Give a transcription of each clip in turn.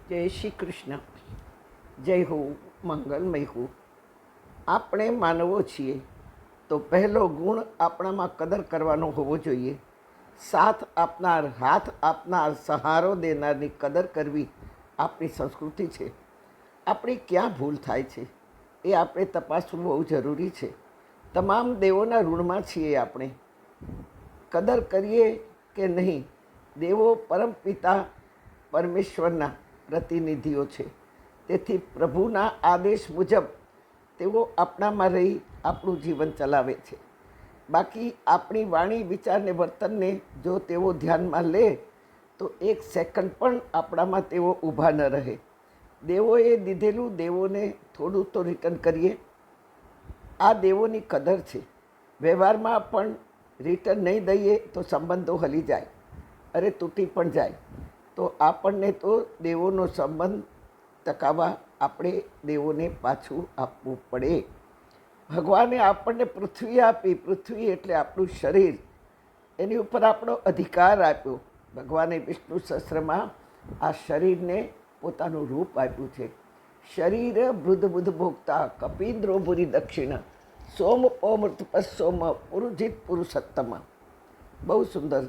જય શ્રી કૃષ્ણ. જય હો, મંગલમય હો. આપણે માનવો છીએ તો પહેલો ગુણ આપણામાં કદર કરવાનો હોવો જોઈએ. સાથ આપનાર, હાથ આપનાર, સહારો દેનારની કદર કરવી આપણી સંસ્કૃતિ છે. આપણી ક્યાં ભૂલ થાય છે એ આપણે તપાસવું બહુ જરૂરી છે. તમામ દેવોના ઋણમાં છીએ આપણે. કદર કરીએ કે નહીં, દેવો પરમપિતા પરમેશ્વરના પ્રતિનિધિઓ છે. તેથી પ્રભુના આદેશ મુજબ તેઓ આપણામાં રહી આપણું જીવન ચલાવે છે. બાકી આપણી વાણી, વિચારને, વર્તનને જો તેઓ ધ્યાનમાં લે તો એક સેકન્ડ પણ આપણામાં તેઓ ઊભા ન રહે. દેવોએ દીધેલું દેવોને થોડું તો રિટર્ન કરીએ. આ દેવોની કદર છે. વ્યવહારમાં પણ રિટર્ન નહીં દઈએ તો સંબંધો હલી જાય, અરે તૂટી પણ જાય. તો આપણને તો દેવોનો સંબંધ ટકાવવા આપણે દેવોને પાછું આપવું પડે. ભગવાને આપણને પૃથ્વી આપી. પૃથ્વી એટલે આપણું શરીર. એની ઉપર આપણો અધિકાર આપ્યો. ભગવાને વિષ્ણુ સહસ્ત્રમાં આ શરીરને પોતાનું રૂપ આપ્યું છે. શરીર વૃદ્ધ બુદ્ધ ભોગતા કપીન્દ્રો ભૂરી દક્ષિણ સોમ પૌમૃત પસોમ પુરુજિત પુરુષોત્તમ. બહુ સુંદર.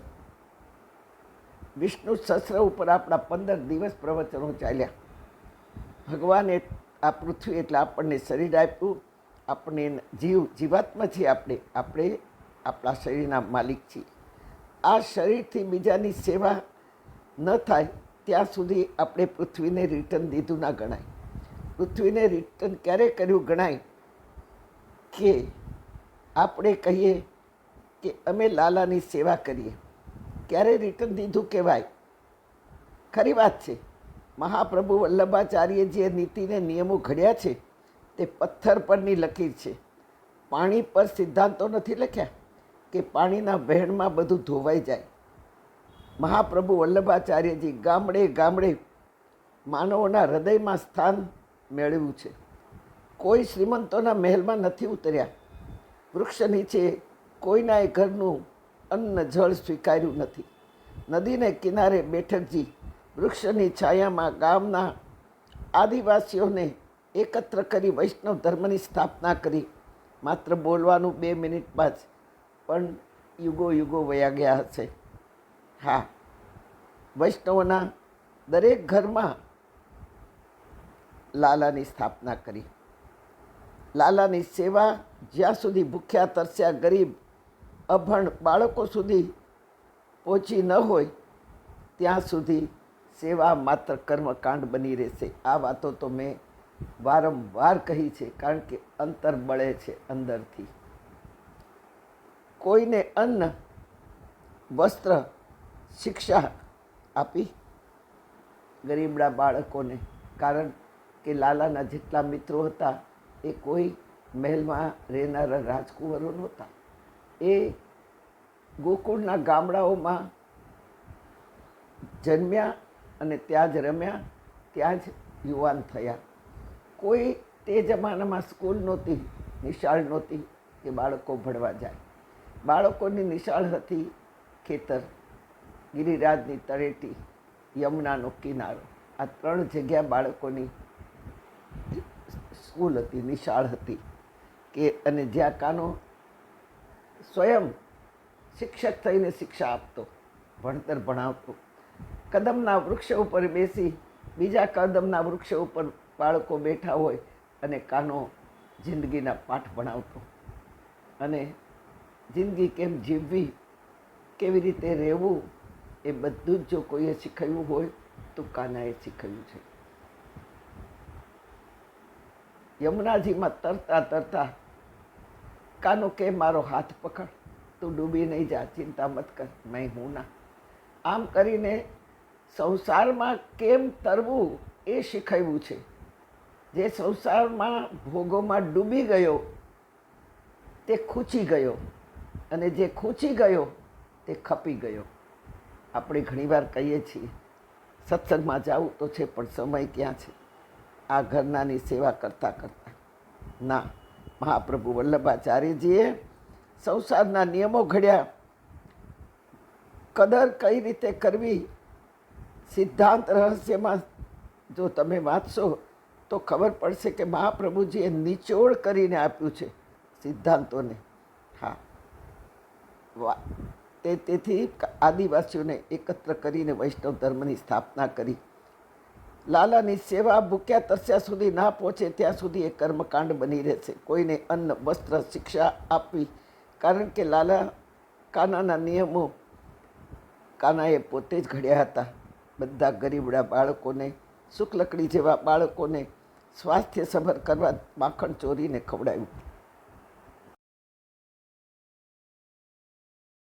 વિષ્ણુ સહસ્ત્ર ઉપર આપણા 15 દિવસ પ્રવચનો ચાલ્યા. ભગવાને આ પૃથ્વી એટલે આપણને શરીર આપ્યું. આપણે જીવાત્મા છીએ. આપણે આપણા શરીરના માલિક છીએ. આ શરીરથી બીજાની સેવા ન થાય ત્યાં સુધી આપણે પૃથ્વીને રિટર્ન દીધું ના ગણાય. પૃથ્વીને રિટર્ન ક્યારે કર્યું ગણાય કે આપણે કહીએ કે અમે લાલાની સેવા કરીએ. ક્યારે રિટર્ન દીધું કહેવાય? ખરી વાત છે. મહાપ્રભુ વલ્લભાચાર્યજીએ નીતિને નિયમો ઘડ્યા છે તે પથ્થર પરની લકીર છે. પાણી પર સિદ્ધાંતો નથી લખ્યા કે પાણીના વહેણમાં બધું ધોવાઈ જાય. મહાપ્રભુ વલ્લભાચાર્યજી ગામડે ગામડે માનવોના હૃદયમાં સ્થાન મેળવ્યું છે. કોઈ શ્રીમંતોના મહેલમાં નથી ઉતર્યા. વૃક્ષ નીચે કોઈના ઘરનું અન્ન જળ સ્વીકાર્યું નથી. નદીને કિનારે બેઠકજી વૃક્ષની છાયામાં ગામના આદિવાસીઓને એકત્ર કરી વૈષ્ણવ ધર્મની સ્થાપના કરી. માત્ર બોલવાનું 2 મિનિટમાં જ, પણ યુગો યુગો વયા ગયા હશે. હા, વૈષ્ણવોના દરેક ઘરમાં લાલાની સ્થાપના કરી. લાલાની સેવા જ્યાં સુધી ભૂખ્યા તરસ્યા ગરીબ અભણ બાળકો સુધી પહોંચી ન હોય ત્યાં સુધી સેવા માત્ર કર્મકાંડ બની રહેશે. આ વાતો તો મેં વારંવાર કહી છે, કારણ કે અંતર બળે છે અંદરથી. કોઈને અન્ન, વસ્ત્ર, શિક્ષા આપી ગરીબડા બાળકોને. કારણ કે લાલાના જેટલા મિત્રો હતા એ કોઈ મહેલમાં રહેનારા રાજકુંવરો નહોતા. એ ગોકુળના ગામડાઓમાં જન્મ્યા અને ત્યાં જ રમ્યા, ત્યાં જ યુવાન થયા. કોઈ તે જમાનામાં સ્કૂલ નહોતી, નિશાળ નહોતી કે બાળકો ભણવા જાય. બાળકોની નિશાળ હતી ખેતર, ગિરિરાજની તળેટી, યમુનાનો કિનારો. આ 3 જગ્યા બાળકોની સ્કૂલ હતી, નિશાળ હતી. કે અને જ્યાં કાનો સ્વયં શિક્ષક થઈને શિક્ષા આપતો, ભણતર ભણાવતો. કદમના વૃક્ષ ઉપર બેસી બીજા કદમના વૃક્ષ ઉપર બાળકો બેઠા હોય અને કાનો જિંદગીના પાઠ ભણાવતો. અને જિંદગી કેમ જીવવી, કેવી રીતે રહેવું, એ બધું જ જો કોઈએ શીખવ્યું હોય તો કાનાએ શીખવ્યું છે. યમુનાજીમાં તરતા તરતા કાનો કે મારો હાથ પકડ, તું ડૂબી નહીં જા, ચિંતા મત કર, મેં હું ના. આમ કરીને સંસારમાં કેમ તરવું એ શીખવ્યું છે. જે સંસારમાં ભોગોમાં ડૂબી ગયો તે ખૂંચી ગયો, અને જે ખૂંચી ગયો તે ખપી ગયો. આપણે ઘણીવાર કહીએ છીએ સત્સંગમાં જવું તો છે પણ સમય ક્યાં છે આ ઘરનાની સેવા કરતાં કરતાં. ના, મહાપ્રભુ વલ્લભાચાર્યજીએ સંસારના નિયમો ઘડ્યા. કદર કઈ રીતે કરવી સિદ્ધાંત રહસ્યમાં જો તમે વાંચશો તો ખબર પડશે કે મહાપ્રભુજીએ નિચોડ કરીને આપ્યું છે સિદ્ધાંતોને. હા, તેથી આદિવાસીઓને એકત્ર કરીને વૈષ્ણવ ધર્મની સ્થાપના કરી. લાલાની સેવા ભૂખ્યા તરસ્યા સુધી ના પહોંચે ત્યાં સુધી એ કર્મકાંડ બની રહેશે. કોઈને અન્ન, વસ્ત્ર, શિક્ષા આપવી, કારણ કે લાલા કાનાના નિયમો કાનાએ પોતે જ ઘડ્યા હતા. બધા ગરીબડા બાળકોને, શુક્લકડી જેવા બાળકોને સ્વાસ્થ્ય સભર કરવા માખણ ચોરીને ખવડાવ્યું.